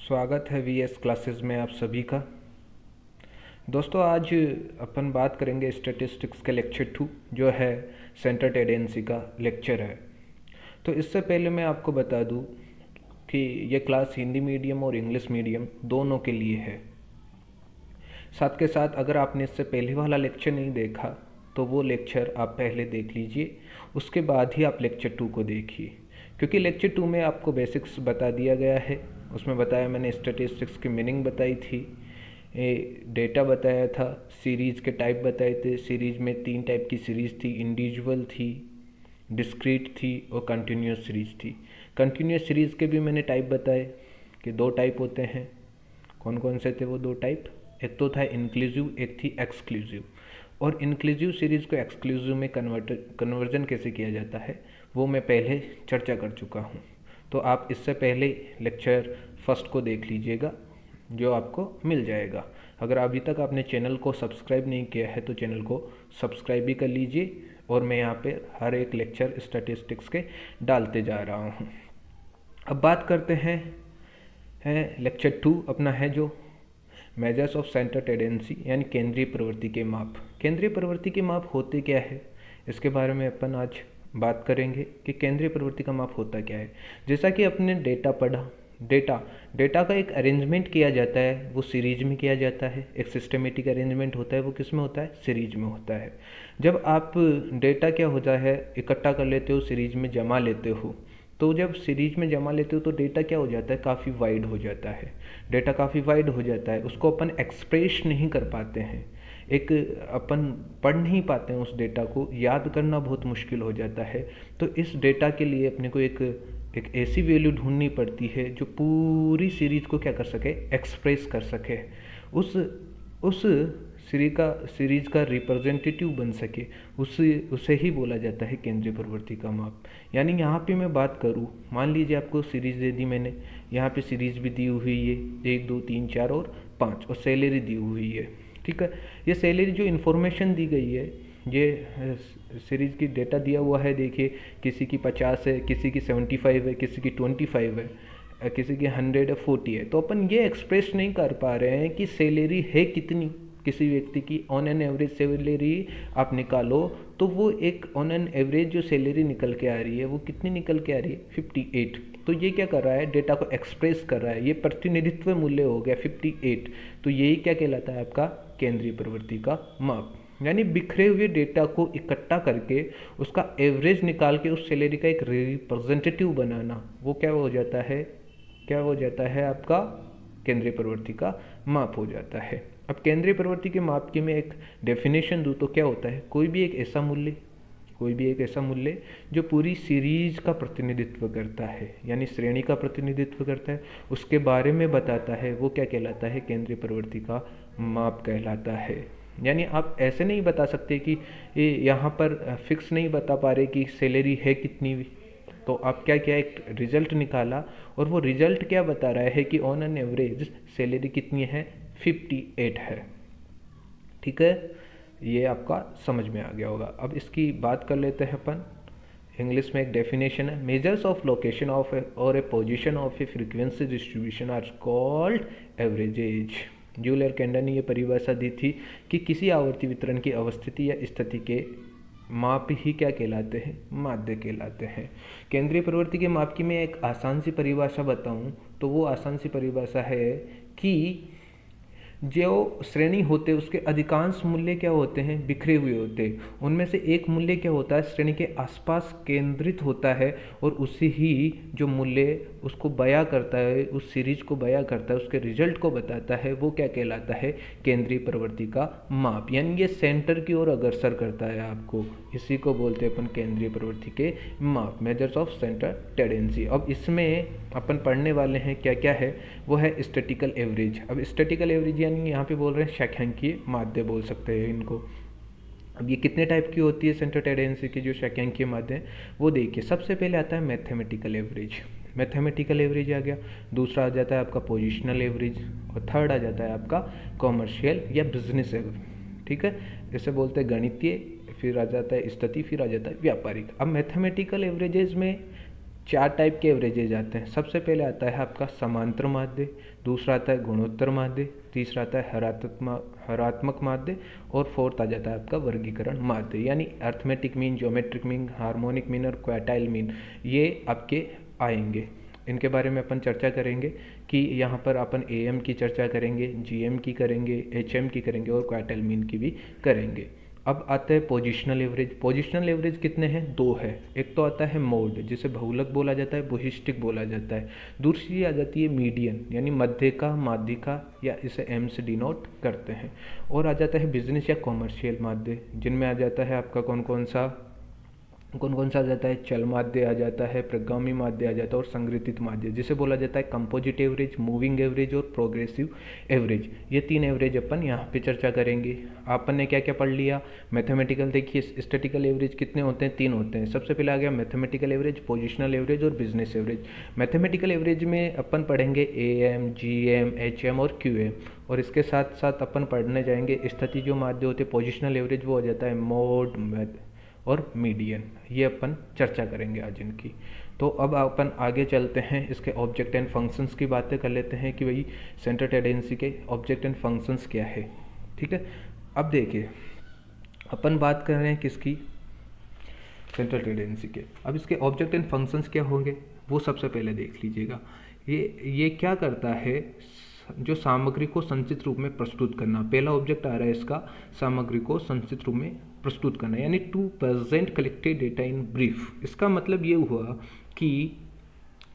स्वागत है VS classes में आप सभी का। दोस्तों, आज अपन बात करेंगे स्टैटिस्टिक्स के लेक्चर 2 जो है सेंटर टेंडेंसी का लेक्चर है। तो इससे पहले मैं आपको बता दूं कि ये क्लास हिंदी मीडियम और इंग्लिश मीडियम दोनों के लिए है। साथ के साथ अगर आपने इससे पहले वाला लेक्चर नहीं देखा तो वो लेक्चर आप पहले देख लीजिए, उसके बाद ही आप लेक्चर 2 को देखिए, क्योंकि लेक्चर 2 में आपको बेसिक्स बता दिया गया है। उसमें बताया मैंने स्टैटिस्टिक्स की मीनिंग बताई थी, डेटा बताया था, सीरीज़ के टाइप बताए थे। सीरीज़ में 3 टाइप की सीरीज़ थी, इंडिविजुअल थी, डिस्क्रीट थी और कंटिन्यूस सीरीज़ थी। कंटिन्यूस सीरीज़ के भी मैंने टाइप बताए कि 2 टाइप होते हैं। कौन कौन से थे वो 2 टाइप? एक तो था इंक्लूसिव, एक थी एक्सक्लूसिव। और इंक्लूसिव सीरीज़ को एक्सक्लूसिव में कन्वर्जन कैसे किया जाता है वो मैं पहले चर्चा कर चुका हूँ। तो आप इससे पहले लेक्चर फर्स्ट को देख लीजिएगा, जो आपको मिल जाएगा। अगर अभी तक आपने चैनल को सब्सक्राइब नहीं किया है तो चैनल को सब्सक्राइब भी कर लीजिए, और मैं यहाँ पे हर एक लेक्चर स्टैटिस्टिक्स के डालते जा रहा हूँ। अब बात करते हैं लेक्चर 2 अपना है जो मेजर्स ऑफ सेंटर टेंडेंसी, यानी केंद्रीय प्रवृत्ति के माप। केंद्रीय प्रवृत्ति के माप होते क्या है, इसके बारे में अपन आज बात करेंगे कि केंद्रीय प्रवृत्ति का माप होता क्या है। जैसा कि अपने डेटा पढ़ा, डेटा का एक अरेंजमेंट किया जाता है, वो सीरीज में किया जाता है। एक सिस्टमेटिक अरेंजमेंट होता है, वो किस में होता है? सीरीज में होता है। जब आप डेटा क्या होता है इकट्ठा कर लेते हो, सीरीज में जमा लेते हो, तो जब सीरीज में जमा लेते हो तो डेटा क्या हो जाता है? काफ़ी वाइड हो जाता है। डेटा काफ़ी वाइड हो जाता है, उसको अपन एक्सप्रेस नहीं कर पाते हैं, एक अपन पढ़ नहीं पाते हैं, उस डेटा को याद करना बहुत मुश्किल हो जाता है। तो इस डेटा के लिए अपने को एक ऐसी वैल्यू ढूंढनी पड़ती है जो पूरी सीरीज को क्या कर सके? एक्सप्रेस कर सके, उस सीरीज का रिप्रेजेंटेटिव बन सके, उसे ही बोला जाता है केंद्रीय प्रवृत्ति का माप। यानी यहाँ पे मैं बात करूँ, मान लीजिए आपको सीरीज दे दी मैंने, यहाँ पे सीरीज भी दी हुई है 1 2 3 4 और 5, और सैलरी दी हुई है। ठीक है, ये सैलरी जो इन्फॉर्मेशन दी गई है, ये सीरीज की डेटा दिया हुआ है। देखिए, किसी की 50 है, किसी की 75 है, किसी की 25 है, किसी की 140 है। तो अपन ये एक्सप्रेस नहीं कर पा रहे हैं कि सैलरी है कितनी किसी व्यक्ति की। ऑन एन एवरेज सैलरी आप निकालो तो वो एक ऑन एन एवरेज जो सैलरी निकल के आ रही है वो कितनी निकल के आ रही है? 58। तो ये क्या कर रहा है? डेटा को एक्सप्रेस कर रहा है, ये प्रतिनिधित्व मूल्य हो गया 58। तो यही क्या कहलाता है? आपका केंद्रीय प्रवृत्ति का माप। यानी बिखरे हुए डेटा को इकट्ठा करके उसका एवरेज निकाल के उस सैलरी का एक रिप्रेजेंटेटिव बनाना, वो क्या हो जाता है? क्या हो जाता है? आपका केंद्रीय प्रवृत्ति का माप हो जाता है। अब केंद्रीय प्रवृत्ति के माप की मैं एक डेफिनेशन दूँ तो क्या होता है? कोई भी एक ऐसा मूल्य जो पूरी सीरीज का प्रतिनिधित्व करता है, यानी श्रेणी का प्रतिनिधित्व करता है, उसके बारे में बताता है, वो क्या कहलाता है? केंद्रीय प्रवृत्ति का माप कहलाता है। यानी आप ऐसे नहीं बता सकते कि यहाँ पर फिक्स नहीं बता पा रहे कि सैलरी है कितनी, तो आप क्या किया? एक रिजल्ट निकाला, और वो रिजल्ट क्या बता रहा है कि ऑन एन एवरेज सैलरी कितनी है? 58 है। ठीक है, ये आपका समझ में आ गया होगा। अब इसकी बात कर लेते हैं अपन। इंग्लिश में एक डेफिनेशन है, मेजर्स ऑफ लोकेशन ऑफ और a position of a frequency distribution are called averages. जूलियर कैंडर ने यह परिभाषा दी थी कि किसी आवर्ती वितरण की अवस्थिति या स्थिति के माप ही क्या कहलाते हैं? माध्य कहलाते हैं। केंद्रीय प्रवृत्ति के माप की मैं एक आसान सी परिभाषा बताऊं तो वो आसान सी परिभाषा है कि जो श्रेणी होते हैं उसके अधिकांश मूल्य क्या होते हैं? बिखरे हुए होते हैं। उनमें से एक मूल्य क्या होता है? श्रेणी के आसपास केंद्रित होता है, और उसी ही जो मूल्य उसको बयां करता है, उस सीरीज को बयां करता है, उसके रिजल्ट को बताता है, वो क्या कहलाता है? केंद्रीय प्रवृत्ति का माप। यानी ये सेंटर की ओर अग्रसर करता है आपको, इसी को बोलते हैं अपन केंद्रीय प्रवृत्ति के माप, मेजर्स ऑफ सेंटर टेंडेंसी। अब इसमें अपन पढ़ने वाले हैं क्या क्या है, वो है स्टैटिकल एवरेज। अब स्टैटिकल एवरेज यानी यहाँ पे बोल रहे हैं शाख्यांकीय माध्य बोल सकते हैं इनको। अब ये कितने टाइप की होती है सेंटर टेंडेंसी की जो शाख्यांकीय माध्य है, वो देखिए। सबसे पहले आता है मैथमेटिकल एवरेज। मैथमेटिकल एवरेज आ गया। दूसरा आ जाता है आपका पोजिशनल एवरेज, और थर्ड आ जाता है आपका कॉमर्शियल या बिजनेस एवरेज। ठीक है, इसे बोलते हैं गणितीय, फिर आ जाता है स्थिति, फिर आ जाता है व्यापारिक। अब मैथमेटिकल एवरेजेस में 4 टाइप के एवरेजेज आते हैं। सबसे पहले आता है आपका समांतर माध्य, दूसरा आता है गुणोत्तर माध्य, तीसरा आता है हरात्मक माध्य और फोर्थ आ जाता है आपका वर्गीकरण माध्य, यानी arithmetic mean, geometric mean, harmonic mean और क्वार्टाइल मीन, ये आपके आएंगे। इनके बारे में अपन चर्चा करेंगे कि यहाँ पर अपन AM की चर्चा करेंगे, GM की करेंगे, HM की करेंगे और क्वार्टाइल मीन की भी करेंगे। अब आता है पोजिशनल एवरेज। पोजिशनल एवरेज कितने हैं? 2 है। एक तो आता है मोड, जिसे बहुलक बोला जाता है, बोहिस्टिक बोला जाता है। दूसरी आ जाती है मीडियन, यानी मध्य का, माध्य का, या इसे M से डिनोट करते हैं। और आ जाता है बिजनेस या कॉमर्शियल माध्य, जिनमें आ जाता है आपका कौन कौन सा आ जाता है? चल माध्य आ जाता है, प्रगामी माध्य आ जाता है और संग्रहित माध्य, जिसे बोला जाता है कंपोजिट एवरेज, मूविंग एवरेज और प्रोग्रेसिव एवरेज। ये 3 एवरेज अपन यहाँ पे चर्चा करेंगे। अपन ने क्या क्या पढ़ लिया? मैथमेटिकल, देखिए स्टैटिकल एवरेज कितने होते हैं? 3 होते हैं। सबसे पहले आ गया मैथमेटिकल एवरेज, पोजिशनल एवरेज और बिजनेस एवरेज। मैथमेटिकल एवरेज में अपन पढ़ेंगे AM, GM, HM और QM, और इसके साथ साथ अपन पढ़ने जाएंगे स्थिति जो माध्य होते हैं पोजिशनल एवरेज, वो हो जाता है मोड और मीडियन। ये अपन चर्चा करेंगे आज इनकी। तो अब अपन आगे चलते हैं, इसके ऑब्जेक्ट एंड फंक्शंस की बातें कर लेते हैं कि भाई सेंटर टेंडेंसी के ऑब्जेक्ट एंड फंक्शंस क्या है। ठीक है, अब देखिए अपन बात कर रहे हैं किसकी? सेंट्रल टेंडेंसी के। अब इसके ऑब्जेक्ट एंड फंक्शंस क्या होंगे वो सबसे पहले देख लीजिएगा। ये क्या करता है? जो सामग्री को संचित रूप में प्रस्तुत करना। पहला ऑब्जेक्ट आ रहा है इसका, सामग्री को संचित रूप में प्रस्तुत करना, यानी to present collected data in brief. इसका मतलब ये हुआ कि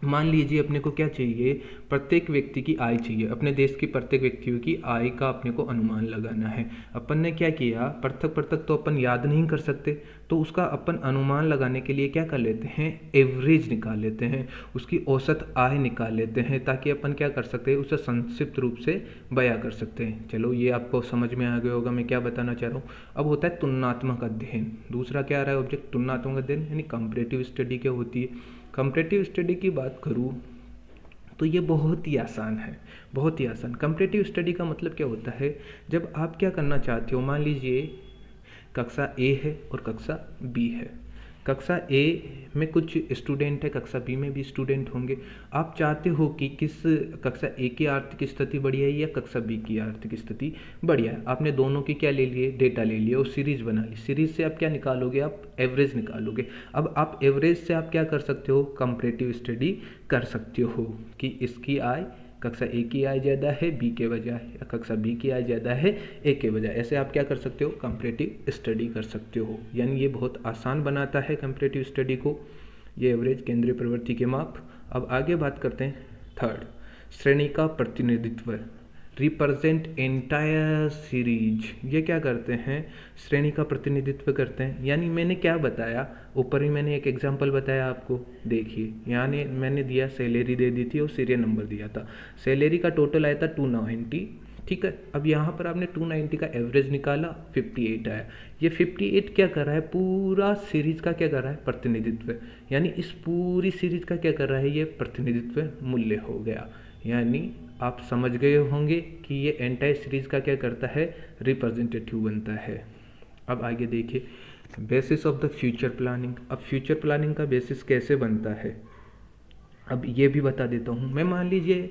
मान लीजिए अपने को क्या चाहिए? प्रत्येक व्यक्ति की आय चाहिए। अपने देश की प्रत्येक व्यक्तियों की आय का अपने को अनुमान लगाना है। अपन ने क्या किया? पृथक पृथक तो अपन याद नहीं कर सकते, तो उसका अपन अनुमान लगाने के लिए क्या कर लेते हैं? एवरेज निकाल लेते हैं, उसकी औसत आय निकाल लेते हैं, ताकि अपन क्या कर सकते हैं? उसे संक्षिप्त रूप से बयां कर सकते हैं। चलो ये आपको समझ में आ गया होगा मैं क्या बताना चाह रहा हूँ। अब होता है तुलनात्मक अध्ययन। दूसरा क्या आ रहा है ऑब्जेक्ट? तुलनात्मक अध्ययन, यानी कंपैरेटिव स्टडी क्या होती है? कंपैरेटिव स्टडी की बात करूँ तो ये बहुत ही आसान है, बहुत ही आसान। कंपैरेटिव स्टडी का मतलब क्या होता है? जब आप क्या करना चाहते हो, मान लीजिए कक्षा A है और कक्षा B है। कक्षा A में कुछ स्टूडेंट है, कक्षा B में भी स्टूडेंट होंगे। आप चाहते हो कि किस कक्षा A की आर्थिक स्थिति बढ़िया है या कक्षा B की आर्थिक स्थिति बढ़िया है। आपने दोनों की क्या ले लिए? डेटा ले लिया और सीरीज बना ली। सीरीज से आप क्या निकालोगे? आप एवरेज निकालोगे। अब आप एवरेज से आप क्या कर सकते हो? कंपैरेटिव स्टडी कर सकते हो कि इसकी आय कक्षा A की आय ज़्यादा है B के बजाय, या कक्षा B की आय ज़्यादा है A के बजाय। ऐसे आप क्या कर सकते हो? कंपैरेटिव स्टडी कर सकते हो। यानी ये बहुत आसान बनाता है कंपैरेटिव स्टडी को, ये एवरेज, केंद्रीय प्रवृत्ति के माप। अब आगे बात करते हैं थर्ड, श्रेणी का प्रतिनिधित्व, रिप्रेजेंट एंटायर सीरीज। ये क्या करते हैं? श्रेणी का प्रतिनिधित्व करते हैं। यानी मैंने क्या बताया ऊपर ही, मैंने एक एग्जांपल बताया आपको। देखिए यहाँ मैंने दिया सैलरी दे दी थी और सीरियल नंबर दिया था। सैलरी का टोटल आया था 290, ठीक है। अब यहाँ पर आपने 290 का एवरेज निकाला, 58 आया। ये 58 क्या कर रहा है? पूरा सीरीज का क्या कर रहा है? प्रतिनिधित्व। यानी इस पूरी सीरीज का क्या कर रहा है? ये प्रतिनिधित्व मूल्य हो गया। यानी आप समझ गए होंगे कि ये एंटायर सीरीज का क्या करता है? रिप्रेजेंटेटिव बनता है। अब आगे देखिए, basis of the future planning. अब फ्यूचर प्लानिंग का बेसिस कैसे बनता है अब ये भी बता देता हूँ मैं। मान लीजिए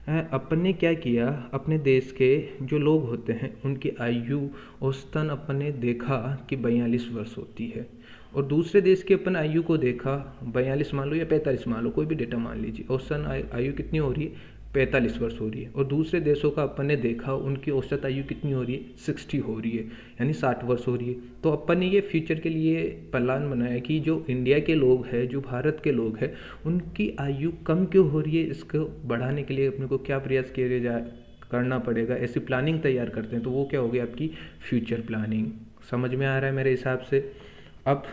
अपन ने क्या किया, अपने देश के जो लोग होते हैं उनकी आयु औसतन अपन ने देखा कि 42 वर्ष होती है, और दूसरे देश की अपन आयु को देखा 42 मान लो या 45 मान लो, कोई भी डेटा मान लीजिए। औसतन आयु कितनी हो रही है? 45 वर्ष हो रही है। और दूसरे देशों का अपन ने देखा उनकी औसत आयु कितनी हो रही है? 60 हो रही है, यानी 60 वर्ष हो रही है। तो अपन ने ये फ्यूचर के लिए प्लान बनाया कि जो इंडिया के लोग हैं, जो भारत के लोग हैं, उनकी आयु कम क्यों हो रही है, इसको बढ़ाने के लिए अपने को क्या प्रयास किया करना पड़ेगा, ऐसी प्लानिंग तैयार करते हैं। तो वो क्या हो गया? आपकी फ्यूचर प्लानिंग। समझ में आ रहा है मेरे हिसाब से। अब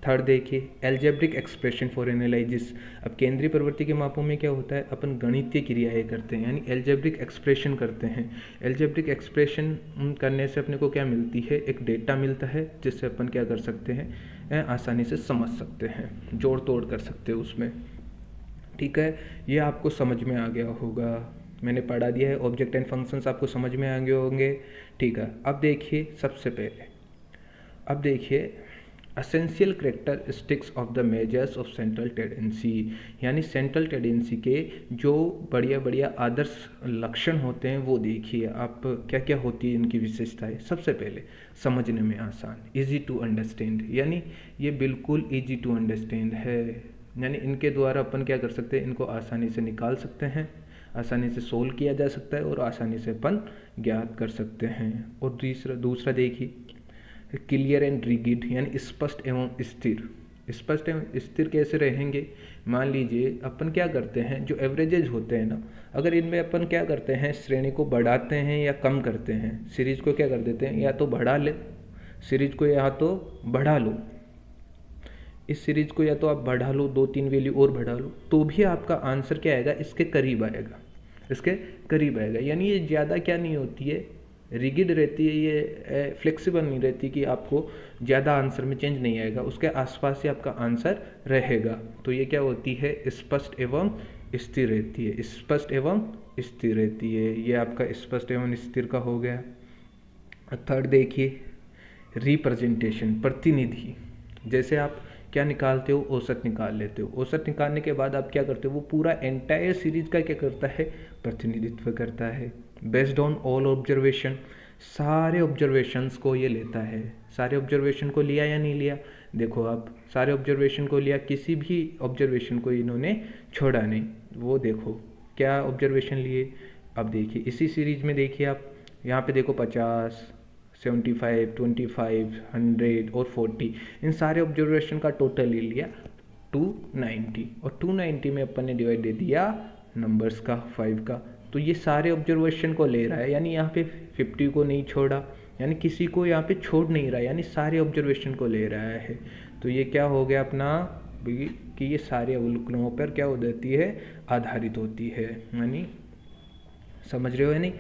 थर्ड देखिए, एल्जेब्रिक एक्सप्रेशन फॉर एनालिसिस। अब केंद्रीय प्रवृत्ति के मापों में क्या होता है? अपन गणितीय क्रियाएं करते हैं, यानी एल्जेब्रिक एक्सप्रेशन करते हैं। एल्जेब्रिक एक्सप्रेशन करने से अपने को क्या मिलती है? एक डेटा मिलता है जिससे अपन क्या कर सकते हैं? आसानी से समझ सकते हैं, जोड़ तोड़ कर सकते हैं उसमें। ठीक है, ये आपको समझ में आ गया होगा, मैंने पढ़ा दिया है। ऑब्जेक्ट एंड फंक्शंस आपको समझ में आ गए होंगे। ठीक है, अब देखिए सबसे पहले, अब देखिए essential characteristics of the measures of central tendency, यानी सेंट्रल टेंडेंसी के जो बढ़िया बढ़िया आदर्श लक्षण होते हैं वो देखिए आप, क्या क्या होती है इनकी विशेषताएं। सबसे पहले समझने में आसान, इजी टू अंडरस्टैंड, यानी ये बिल्कुल इजी टू अंडरस्टैंड है, यानी इनके द्वारा अपन क्या कर सकते हैं, इनको आसानी से निकाल सकते हैं, आसानी से सोल्व किया जा सकता है और आसानी से अपन ज्ञात कर सकते हैं। और दूसरा देखिए क्लियर एंड रिगिड, यानी स्पष्ट एवं स्थिर। स्पष्ट एवं स्थिर कैसे रहेंगे, मान लीजिए अपन क्या करते हैं, जो एवरेजेज होते हैं ना, अगर इनमें अपन क्या करते हैं, श्रेणी को बढ़ाते हैं या कम करते हैं, सीरीज को क्या कर देते हैं, या तो बढ़ा ले सीरीज को, या तो बढ़ा लो इस सीरीज को, या तो आप बढ़ा लो 2-3 वैल्यू और बढ़ा लो, तो भी आपका आंसर क्या आएगा, इसके करीब आएगा, इसके करीब आएगा। यानी ये ज़्यादा क्या नहीं होती है, रिगिड रहती है, ये फ्लेक्सिबल नहीं रहती कि आपको ज़्यादा आंसर में चेंज नहीं आएगा, उसके आसपास ही आपका आंसर रहेगा। तो ये क्या होती है, स्पष्ट एवं स्थिर रहती है, स्पष्ट एवं स्थिर रहती है। ये आपका स्पष्ट एवं स्थिर का हो गया। थर्ड देखिए रिप्रेजेंटेशन, प्रतिनिधि। जैसे आप क्या निकालते हो, औसत निकाल लेते हो, औसत निकालने के बाद आप क्या करते हो, वो पूरा एंटायर सीरीज का क्या करता है, प्रतिनिधित्व करता है। बेस्ड ऑन ऑल ऑब्जर्वेशन, सारे ऑब्जर्वेशंस को ये लेता है। सारे ऑब्जर्वेशन को लिया या नहीं लिया, देखो आप सारे ऑब्जर्वेशन को लिया, किसी भी ऑब्जर्वेशन को इन्होंने छोड़ा नहीं। वो देखो क्या ऑब्जर्वेशन लिए, अब देखिए इसी सीरीज में देखिए आप, यहाँ पे देखो 50, 75, 25, 100 और 40, इन सारे ऑब्जर्वेशन का टोटल ले लिया 290, और 290 में अपन ने डिवाइड दे दिया नंबर्स का 5 का। तो ये सारे ऑब्जर्वेशन को ले रहा है, यानी यहाँ पे 50 को नहीं छोड़ा, यानी किसी को यहाँ पे छोड़ नहीं रहा, यानी सारे ऑब्जर्वेशन को ले रहा है। तो ये क्या हो गया अपना कि ये सारे अवलोकनों पर क्या हो जाती है, आधारित होती है, यानी समझ रहे हो, यानी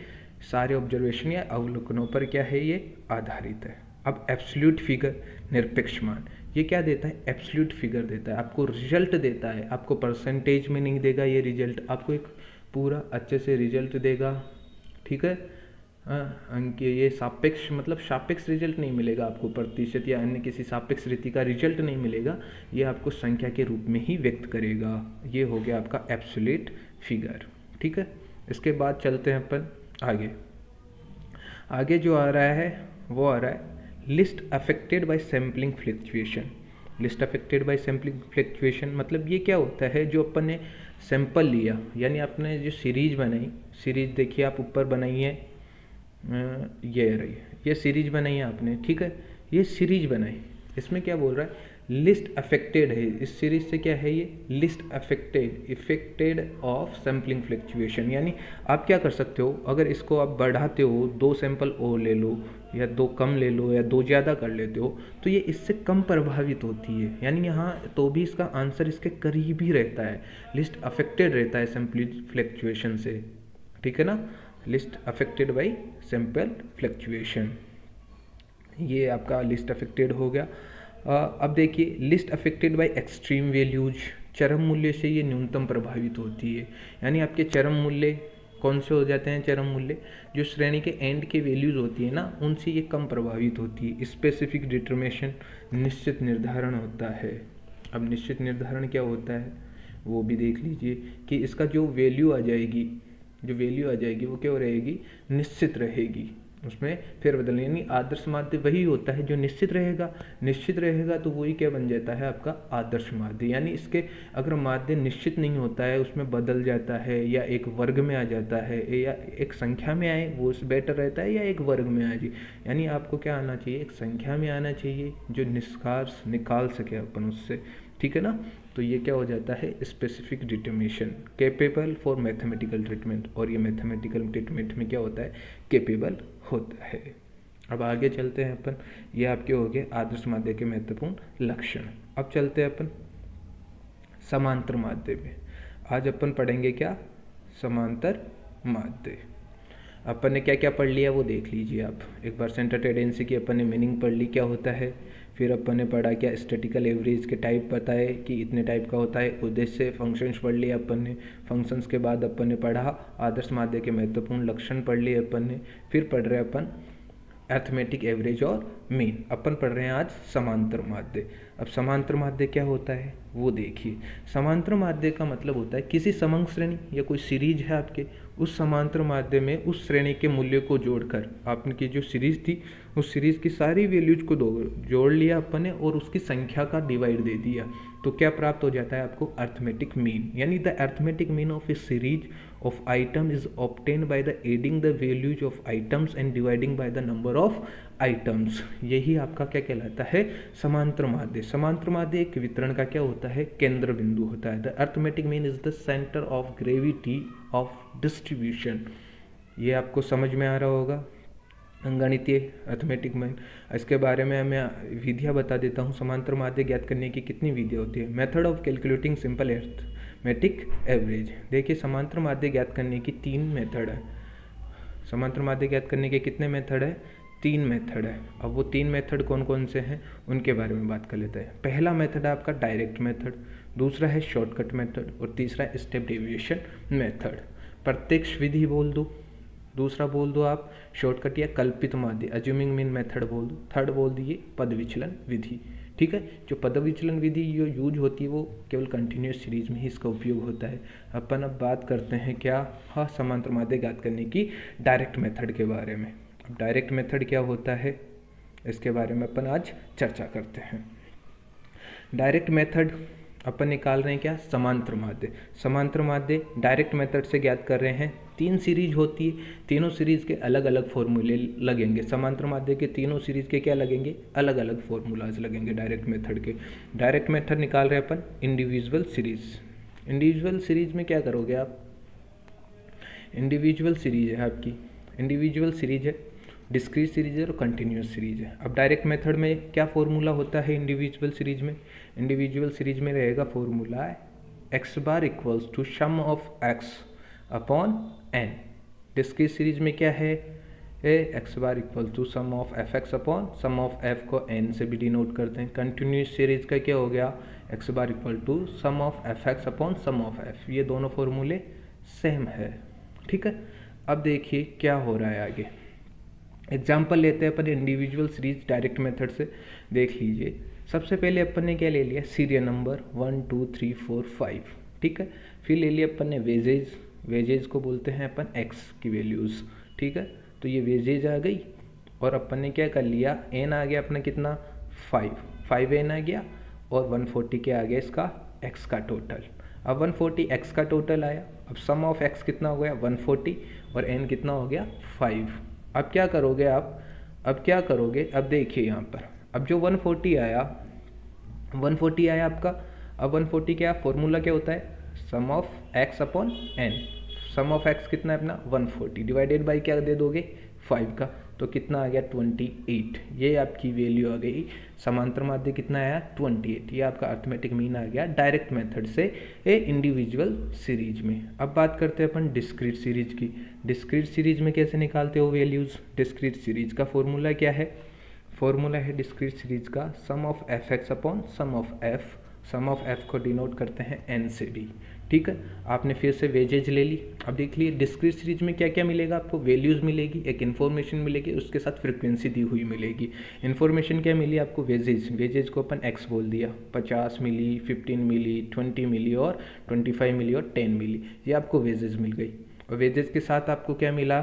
सारे ऑब्जर्वेशन या अवलोकनों पर क्या है, ये आधारित है। अब एब्सोल्यूट फिगर, निरपेक्ष मान, ये क्या देता है, एब्सोल्यूट फिगर देता है, आपको रिजल्ट देता है, आपको परसेंटेज में नहीं देगा ये रिजल्ट, आपको एक पूरा अच्छे से रिजल्ट देगा, ठीक है। अंक ये सापेक्ष, मतलब सापेक्ष रिजल्ट नहीं मिलेगा आपको, प्रतिशत या अन्य किसी सापेक्ष रीति का रिजल्ट नहीं मिलेगा, ये आपको संख्या के रूप में ही व्यक्त करेगा। ये हो गया आपका एब्सोल्यूट फिगर, ठीक है। इसके बाद चलते हैं अपन आगे जो आ रहा है वो आ रहा है list affected by sampling fluctuation. List affected by sampling fluctuation मतलब ये क्या होता है, जो अपन ने सैंपल लिया, यानी आपने जो सीरीज बनाई, सीरीज देखिए आप ऊपर बनाई है, ये रही, ये सीरीज बनाई है आपने, ठीक है, ये सीरीज बनाई, इसमें क्या बोल रहा है, लिस्ट अफेक्टेड है, इस सीरीज से क्या है, ये list affected of sampling fluctuation. यानी आप क्या कर सकते हो, अगर इसको आप बढ़ाते हो, 2 सैंपल और ले लो, या 2 कम ले लो, या 2 ज़्यादा कर लेते हो, तो ये इससे कम प्रभावित होती है, यानी यहाँ तो भी इसका आंसर इसके करीब ही रहता है, लिस्ट अफेक्टेड रहता है सैम्पलिंग फ्लक्चुएशन से, ठीक है ना। List affected by sample fluctuation, ये आपका लिस्ट अफेक्टेड हो गया। अब देखिए list affected by extreme values, चरम मूल्य से ये न्यूनतम प्रभावित होती है, यानी आपके चरम मूल्य कौन से हो जाते हैं, चरम मूल्य जो श्रेणी के एंड के वैल्यूज होती है ना, उनसे ये कम प्रभावित होती है। स्पेसिफिक डिटर्मिनेशन, निश्चित निर्धारण होता है। अब निश्चित निर्धारण क्या होता है वो भी देख लीजिए, कि इसका जो वैल्यू आ जाएगी, वो क्या रहेगी, निश्चित रहेगी, उसमें फिर बदलने, यानी आदर्श माध्य वही होता है जो निश्चित रहेगा, तो वही क्या बन जाता है आपका आदर्श माध्य। यानी इसके अगर माध्य निश्चित नहीं होता है, उसमें बदल जाता है, या एक वर्ग में आ जाता है, या एक संख्या में आए वो बेटर रहता है, या एक वर्ग में आ जाए, यानी आपको क्या आना चाहिए, एक संख्या में आना चाहिए जो निष्कर्ष निकाल सके अपन उससे, ठीक है ना। तो ये क्या हो जाता है, specific determination, capable for mathematical treatment, और ये मैथमेटिकल ट्रीटमेंट में क्या होता है, कैपेबल होता है। अब आगे चलते हैं अपन, ये आपके हो गए आदर्श माध्य के महत्वपूर्ण लक्षण। अब चलते हैं अपन समांतर माध्य में। आज अपन पढ़ेंगे क्या, समांतर माध्य। अपन ने क्या क्या पढ़ लिया वो देख लीजिए आप एक बार। सेंटर टेंडेंसी की अपन ने मीनिंग पढ़ ली क्या होता है, फिर अपन ने पढ़ा क्या स्टैटिकल एवरेज के टाइप बताए कि इतने टाइप का होता है, उद्देश्य फंक्शंस पढ़ लिए अपन ने। फंक्शंस के बाद अपन ने पढ़ा आदर्श माध्य के महत्वपूर्ण लक्षण पढ़ लिए अपन ने। फिर पढ़ रहे अपन अर्थमेटिक एवरेज और मीन। अपन पढ़ रहे हैं आज समांतर माध्य। अब समांतर माध्य क्या होता है वो देखिए। समांतर माध्य का मतलब होता है किसी समंग श्रेणी या कोई सीरीज है आपके, उस समांतर माध्य में उस श्रेणी के मूल्य को जोड़कर आपकी जो सीरीज थी उस सीरीज की सारी वैल्यूज को जोड़ लिया अपन ने और उसकी संख्या का डिवाइड दे दिया, तो क्या प्राप्त हो जाता है आपको अर्थमेटिक मीन। यानी the arithmetic mean of A series of item is obtained by the adding the values of items and dividing by the number of items। यही आपका क्या कहलाता है समांतर माध्य। समांतर माध्य एक वितरण का क्या होता है केंद्र बिंदु होता है। The arithmetic mean is the centre of gravity of distribution. ये आपको समझ में आ रहा होगा गणितीय अर्थमेटिक मीन। इसके बारे में मैं विधियाँ बता देता हूँ। समांतर माध्य ज्ञात करने की कितनी विधियाँ होती है। Method of calculating simple arithmetic average. देखिए समांतर माध्य ज्ञात करने की 3 मेथड है। समांतर माध्य ज्ञात करने के कितने मेथड है 3 मेथड है। अब वो 3 मेथड कौन कौन से हैं उनके बारे में बात कर लेते हैं। पहला मेथड है आपका डायरेक्ट मेथड, दूसरा है शॉर्टकट मेथड और तीसरा है स्टेप डेविएशन मेथड। प्रत्यक्ष विधि बोल दो, दूसरा बोल दो आप शॉर्टकट या कल्पित माध्य अज्यूमिंग मीन मेथड बोल दो, थर्ड बोल दिए पद विचलन विधि। ठीक है, जो पद विचलन विधि जो यूज होती है वो केवल कंटिन्यूस सीरीज में ही इसका उपयोग होता है। अपन अब बात करते हैं क्या हाँ समांतर माध्य ज्ञात करने की डायरेक्ट मेथड के बारे में। अब डायरेक्ट मेथड क्या होता है इसके बारे में अपन आज चर्चा करते हैं। डायरेक्ट मेथड अपन निकाल रहे हैं क्या समांतर माध्य। समांतर माध्य डायरेक्ट मेथड से ज्ञात कर रहे हैं। 3 सीरीज होती है, तीनों सीरीज के अलग अलग फॉर्मूले लगेंगे। समांतर माध्य के तीनों सीरीज के क्या लगेंगे अलग अलग फॉर्मूलाज लगेंगे डायरेक्ट मेथड के। डायरेक्ट मेथड निकाल रहे हैं अपन इंडिविजुअल सीरीज। इंडिविजुअल सीरीज में क्या करोगे आप, इंडिविजुअल सीरीज है आपकी, इंडिविजुअल सीरीज है, डिस्क्रीट सीरीज है और कंटिन्यूस सीरीज है। अब डायरेक्ट मेथड में क्या फॉर्मूला होता है इंडिविजुअल सीरीज में, इंडिविजुअल सीरीज में रहेगा formula x bar equals to sum of x upon n. Discrete series में क्या है x bar equal to sum of F x upon sum of F को एन से भी डिनोट करते हैं। कंटिन्यूस सीरीज का क्या हो गया x bar equal to sum of F x upon sum of F. ये दोनों फॉर्मूले सेम है। ठीक है, अब देखिए क्या हो रहा है आगे। एग्जाम्पल लेते हैं अपन इंडिविजुअल सीरीज डायरेक्ट मेथड से। देख लीजिए सबसे पहले अपन ने क्या ले लिया सीरियल नंबर 1 2 3 4 5। ठीक है, फिर ले लिया अपन ने वेजेज, वेजेज को बोलते हैं अपन एक्स की वैल्यूज़। ठीक है, तो ये वेजेज आ गई और अपन ने क्या कर लिया एन आ गया अपना कितना 5 एन आ गया और 140 क्या आ गया इसका एक्स का टोटल। अब 140 एक्स का टोटल आया। अब सम ऑफ एक्स कितना हो गया 140 और एन कितना हो गया 5। अब क्या करोगे आप, अब क्या करोगे, अब देखिए यहाँ पर अब जो 140 आया, 140 आया आपका। अब 140 क्या फॉर्मूला क्या होता है sum of x upon N. Sum of X कितना है अपना 140 डिवाइडेड बाई क्या दे दोगे 5 का, तो कितना आ गया 28। ये आपकी वैल्यू आ गई। समांतर माध्य कितना आया 28। ये आपका अर्थमेटिक मीन आ गया डायरेक्ट मेथड से ए इंडिविजुअल सीरीज में। अब बात करते हैं अपन डिस्क्रीट सीरीज की। डिस्क्रीट सीरीज में कैसे निकालते हो वैल्यूज़। डिस्क्रीट सीरीज का फॉर्मूला क्या है, फॉर्मूला है डिस्क्रीट सीरीज का sum of F x upon sum of F. Sum of F को डिनोट करते हैं एन से भी। ठीक है, आपने फिर से वेजेज ले ली। अब देख लिए डिस्क्रीट सीरीज में क्या क्या मिलेगा आपको, वैल्यूज़ मिलेगी, एक इन्फॉर्मेशन मिलेगी, उसके साथ फ्रिक्वेंसी दी हुई मिलेगी। इन्फॉर्मेशन क्या मिली आपको वेजेज, वेजेज को अपन एक्स बोल दिया। 50 मिली, 15 मिली, 20 मिली और 25 मिली और 10 मिली, ये आपको वेजेज मिल गई। और वेजेज के साथ आपको क्या मिला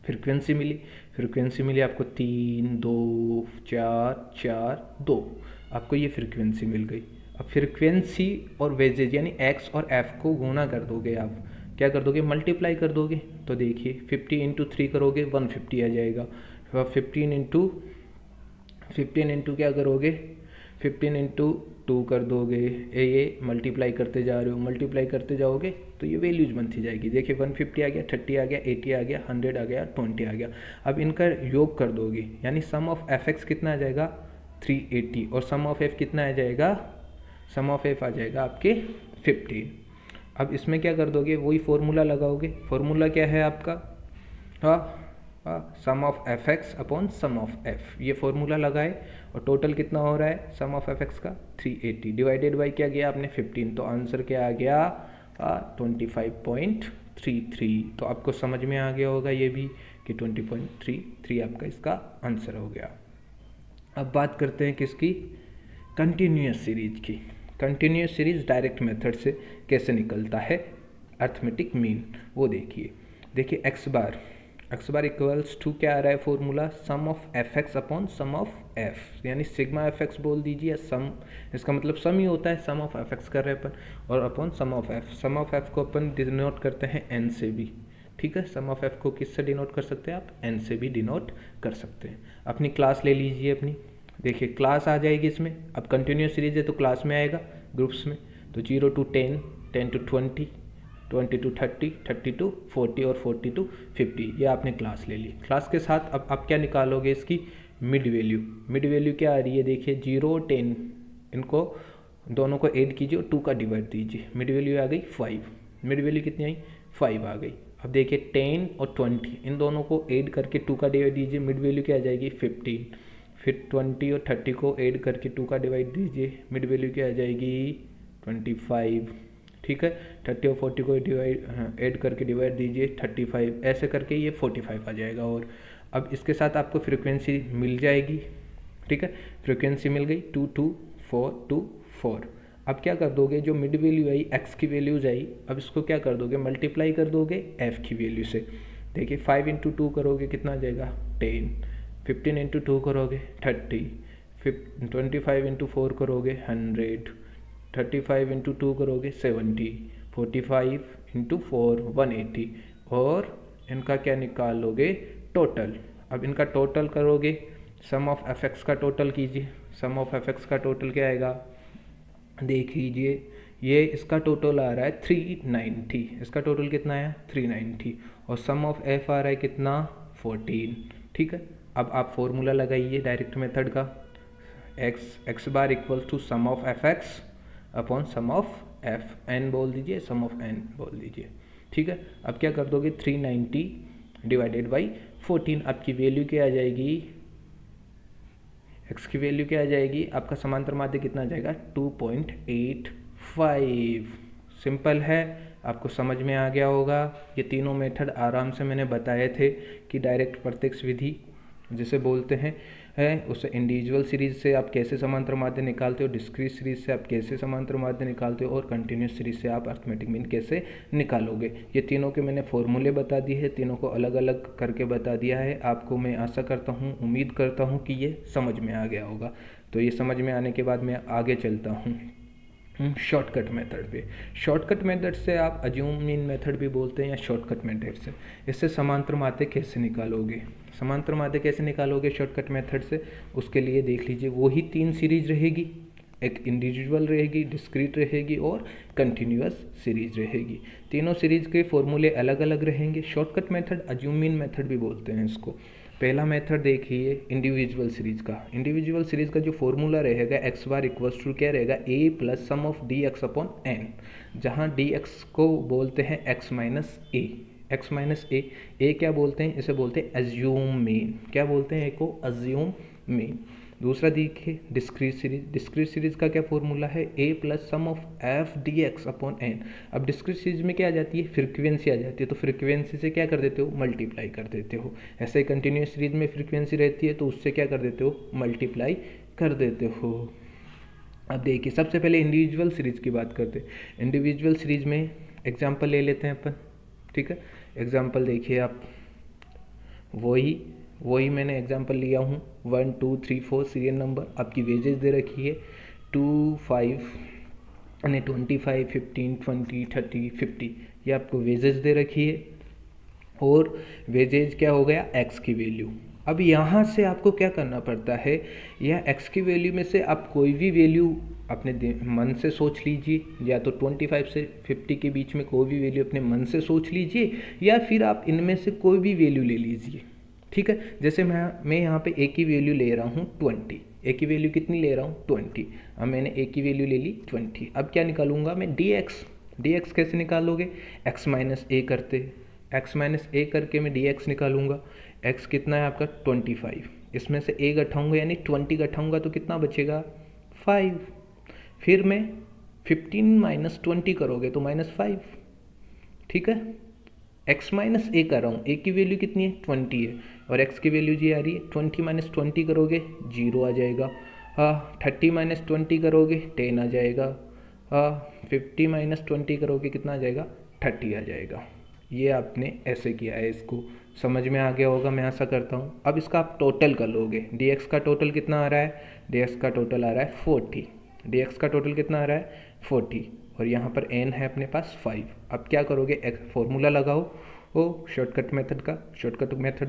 फ्रिक्वेंसी मिली। फ्रिक्वेंसी मिली आपको 3 2 4 4 2, आपको ये फ्रिक्वेंसी मिल गई। अब फ्रिक्वेंसी और वेजेज यानी एक्स और एफ को गुणा कर दोगे, आप क्या कर दोगे मल्टीप्लाई कर दोगे। तो देखिए 50 इंटू 3 करोगे 150 आ जाएगा। अब 15 इंटू क्या करोगे 15 इंटू 2 कर दोगे। ये मल्टीप्लाई करते जा रहे हो, मल्टीप्लाई करते जाओगे तो ये वैल्यूज बनती जाएगी। देखिए 150 आ गया, 30 आ गया, 80 आ गया, 100 आ गया, 20 आ गया। अब इनका योग कर दोगे यानी सम ऑफ एफ एक्स कितना आ जाएगा 380 और सम ऑफ एफ कितना आ जाएगा, सम ऑफ एफ आ जाएगा आपके 15। अब इसमें क्या कर दोगे वही फॉर्मूला लगाओगे। फॉर्मूला क्या है आपका sum of F x upon sum of F. ये फॉर्मूला लगाए और टोटल कितना हो रहा है सम ऑफ एफ एक्स का 380 डिवाइडेड बाई क्या गया आपने 15, तो आंसर क्या आ गया 25.3। 20.33। तो आपको समझ में आ गया होगा ये भी कि 20.33 आपका इसका आंसर हो गया। अब बात करते हैं किसकी, कंटिन्यूस सीरीज की। कंटिन्यूस सीरीज डायरेक्ट मेथड से कैसे निकलता है अर्थमेटिक मीन, वो देखिए एक्स बार इक्वल्स टू क्या आ रहा है formula, sum of F x upon sum of f, यानी सिग्मा एफ एक्स बोल दीजिए या सम, इसका मतलब सम ही होता है, सम ऑफ एफ एक्स कर रहे हैं अपन, और upon sum of F. Sum of F को अपन डिनोट करते हैं एन से भी, ठीक है। सम ऑफ एफ को किससे डिनोट कर सकते हैं आप, एन से भी डिनोट कर सकते हैं। अपनी क्लास ले लीजिए अपनी, देखिए क्लास आ जाएगी इसमें। अब कंटिन्यूस सीरीज है तो क्लास में आएगा ग्रुप्स में, तो 0 to 10, 10 to 20, 20 to 30, 30 to 40 और 40 to 50, ये आपने क्लास ले ली। क्लास के साथ अब आप क्या निकालोगे, इसकी मिड वैल्यू। मिड वैल्यू क्या आ रही है, देखिए 0 और 10, इनको दोनों को ऐड कीजिए और 2 का डिवाइड दीजिए, मिड वैल्यू आ गई 5। मिड वैल्यू कितनी आई, 5 आ गई। अब देखिए 10 और 20, इन दोनों को ऐड करके 2 का डिवाइड दीजिए, मिड वैल्यू क्या आ जाएगी 15। फिर 20 और 30 को ऐड करके 2 का डिवाइड दीजिए, मिड वैल्यू क्या आ जाएगी 25, ठीक है। 30 और 40 को ऐड करके डिवाइड दीजिए 35, ऐसे करके ये 45 आ जाएगा। और अब इसके साथ आपको फ्रीक्वेंसी मिल जाएगी, ठीक है। फ्रीक्वेंसी मिल गई 22424। अब क्या कर दोगे, जो मिड वैल्यू आई एक्स की वैल्यूज आई, अब इसको क्या कर दोगे, मल्टीप्लाई कर दोगे एफ की वैल्यू से। देखिए 5 × 2 करोगे कितना आ जाएगा 10, 15 × 2 करोगे 30, 25 × 4 करोगे 100, 35 × 2 करोगे 70, 45 × 4 180, और इनका क्या निकालोगे टोटल। अब इनका टोटल करोगे, सम ऑफ एफ एक्स का टोटल कीजिए। सम ऑफ एफ एक्स का टोटल क्या आएगा, देख लीजिए, ये इसका टोटल आ रहा है 390, इसका टोटल कितना आया 390, और सम ऑफ एफ आ रहा है कितना 14, ठीक है। अब आप फॉर्मूला लगाइए डायरेक्ट मेथड का, x bar equal to sum of F x upon sum of f, n बोल दीजिए, सम ऑफ एन बोल दीजिए, ठीक है। अब क्या कर दोगे 390 डिवाइडेड बाई 14, आपकी वैल्यू क्या आ जाएगी, एक्स की वैल्यू क्या आ जाएगी, आपका समांतर माध्य कितना आ जाएगा 2.85। सिंपल है, आपको समझ में आ गया होगा। ये तीनों मेथड आराम से मैंने बताए थे कि डायरेक्ट प्रत्यक्ष विधि जिसे बोलते हैं उसे इंडिविजुअल सीरीज से आप कैसे समांतर माध्य निकालते हो, डिस्क्रीट सीरीज से आप कैसे समांतर माध्य निकालते हो, और कंटिन्यूस सीरीज से आप अर्थमेटिक मीन कैसे निकालोगे। ये तीनों के मैंने फॉर्मूले बता दिए हैं, तीनों को अलग अलग करके बता दिया है आपको। मैं आशा करता हूँ, उम्मीद करता हूँ कि ये समझ में आ गया होगा। तो ये समझ में आने के बाद मैं आगे चलता हूँ शॉर्टकट मेथड पे। शॉर्टकट मेथड से आप अज्यूम मीन मेथड भी बोलते हैं या शॉर्टकट मेथड से। इससे समांतर माध्य कैसे निकालोगे, समांतर माध्य कैसे निकालोगे शॉर्टकट मेथड से, उसके लिए देख लीजिए वही 3 सीरीज रहेगी, एक इंडिविजुअल रहेगी, डिस्क्रीट रहेगी और कंटिन्यूअस सीरीज रहेगी। तीनों सीरीज के फॉर्मूले अलग अलग रहेंगे। Shortcut method assume mean method भी बोलते हैं इसको। पहला मेथड देखिए इंडिविजुअल सीरीज का। इंडिविजुअल सीरीज का जो फॉर्मूला रहेगा एक्स बार इक्वल्स टू क्या रहेगा, A plus sum of D x upon N, जहाँ डी एक्स को बोलते हैं X minus A, X minus A क्या बोलते हैं, इसे बोलते हैं अज्यूम मीन। क्या बोलते हैं, ए को अज्यूम मीन। दूसरा देखिए डिस्क्रीट सीरीज। डिस्क्रीट सीरीज का क्या फॉर्मूला है, A plus sum of F D x upon N. अब डिस्क्रीट सीरीज में क्या आ जाती है, फ्रीक्वेंसी आ जाती है, तो फ्रीक्वेंसी से क्या कर देते हो, मल्टीप्लाई कर देते हो। ऐसे ही कंटिन्यूस सीरीज में फ्रीक्वेंसी रहती है तो उससे क्या कर देते हो, मल्टीप्लाई कर देते हो। अब देखिए सबसे पहले इंडिविजुअल सीरीज की बात करते हैं। इंडिविजुअल सीरीज में एग्जाम्पल ले लेते हैं अपन, ठीक है। एग्जाम्पल देखिए आप, वही मैंने एग्जांपल लिया हूँ 1 2 3 4 सीरियल नंबर, आपकी वेजेस दे रखी है 2 5 यानी 25 15 20 30 50, ये आपको वेजेस दे रखी है। और वेजेज क्या हो गया, एक्स की वैल्यू। अब यहाँ से आपको क्या करना पड़ता है, यह एक्स की वैल्यू में से आप कोई भी वैल्यू अपने मन से सोच लीजिए, या तो 25 से 50 के बीच में कोई भी वैल्यू अपने मन से सोच लीजिए, या फिर आप इनमें से कोई भी वैल्यू ले लीजिए, ठीक है। जैसे मैं यहाँ पे ए की वैल्यू ले रहा हूँ 20, ए की वैल्यू कितनी ले रहा हूँ 20। अब मैंने ए की वैल्यू ले ली 20। अब क्या निकालूंगा मैं, डी एक्स कैसे निकालोगे, एक्स माइनस ए करते, एक्स माइनस ए करके मैं डी एक्स निकालूंगा। एक्स कितना है आपका 25, इसमें से ए घटाऊंगा यानी 20 घटाऊंगा तो कितना बचेगा 5। फिर मैं 15 माइनस 20 करोगे तो -5, ठीक है। x माइनस ए कर रहा हूँ, ए की वैल्यू कितनी है 20 है और x की वैल्यू जी आ रही है 20 माइनस 20 करोगे 0 आ जाएगा। 30 माइनस 20 करोगे 10 आ जाएगा। 50 माइनस 20 करोगे कितना आ जाएगा 30 आ जाएगा। ये आपने ऐसे किया है, इसको समझ में आ गया होगा, मैं आशा करता हूँ। अब इसका आप टोटल कर लोगे, dx का टोटल कितना आ रहा है, dx का टोटल आ रहा है 40, dx का टोटल कितना आ रहा है 40 और यहाँ पर n है अपने पास 5। अब क्या करोगे, फॉर्मूला लगाओ वो शॉर्टकट मेथड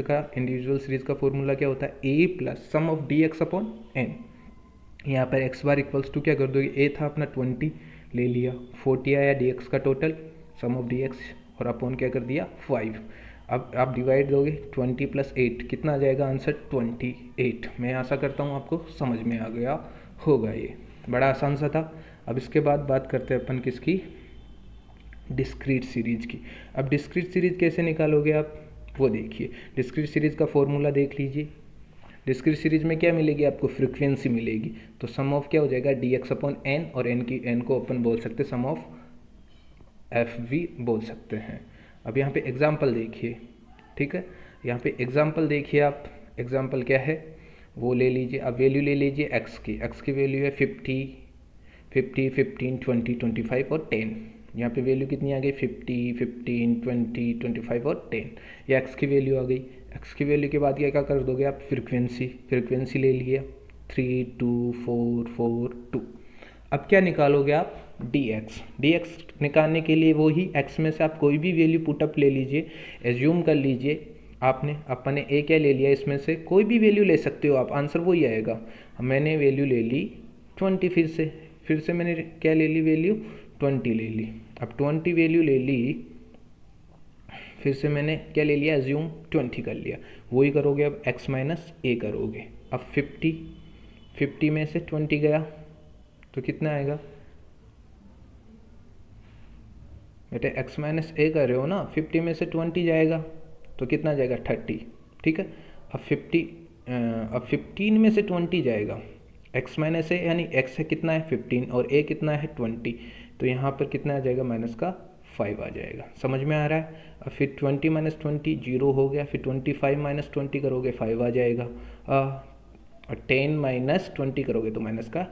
का इंडिविजुअल सीरीज का फॉर्मूला क्या होता है, a plus sum of dx upon n। यहाँ पर x बार इक्वल्स टू क्या कर दोगे, a था अपना 20 ले लिया, 40 आया dx का टोटल सम ऑफ dx और अपॉन क्या कर दिया 5। अब आप डिवाइड दोगे 20 प्लस 8 कितना आ जाएगा आंसर 28। मैं आशा करता हूँ आपको समझ में आ गया होगा, ये बड़ा आसान सा था। अब इसके बाद बात करते हैं अपन किसकी, डिस्क्रीट सीरीज की। अब डिस्क्रीट सीरीज कैसे निकालोगे आप वो देखिए, डिस्क्रीट सीरीज का फॉर्मूला देख लीजिए। डिस्क्रीट सीरीज में क्या मिलेगी आपको, फ्रीक्वेंसी मिलेगी, तो सम ऑफ क्या हो जाएगा dx अपॉन n और n को अपन बोल सकते हैं सम ऑफ एफ भी बोल सकते हैं। अब यहाँ पे एग्जाम्पल देखिए, ठीक है, यहाँ पे एग्जाम्पल देखिए आप, एग्जाम्पल क्या है वो ले लीजिए। अब वैल्यू ले लीजिए x की वैल्यू है 50, 15, 20, 25 और 10। यहाँ पे वैल्यू कितनी आ गई 50, 15, 20, 25 और 10, ये x की वैल्यू आ गई। x की वैल्यू के बाद क्या कर दोगे आप, फ्रीक्वेंसी ले लिया 3, 2, 4, 4, 2। अब क्या निकालोगे आप, dx निकालने के लिए वही x में से आप कोई भी वैल्यू पुटअप ले लीजिए, एज्यूम कर लीजिए अपने a क्या ले लिया, इसमें से कोई भी वैल्यू ले सकते हो आप, आंसर वही आएगा। मैंने वैल्यू ले ली 20, फिर से मैंने क्या ले ली वैल्यू 20 ले ली। अब 20 वैल्यू ले ली, फिर से मैंने क्या ले लिया एज्यूम 20 कर लिया, वही करोगे अब x माइनस ए करोगे। अब 50 में से 20 गया तो कितना आएगा बेटे, x माइनस ए कर रहे हो ना, 50 में से 20 जाएगा तो कितना जाएगा 30, ठीक है। अब 15 में से 20 जाएगा, x माइनस ए यानी x है कितना है 15 और a कितना है 20, तो यहाँ पर कितना आ जाएगा माइनस का 5 आ जाएगा, समझ में आ रहा है। अब फिर 20 माइनस 20 जीरो हो गया, फिर 25 माइनस 20 करोगे 5 आ जाएगा, और 10 माइनस 20 करोगे तो माइनस का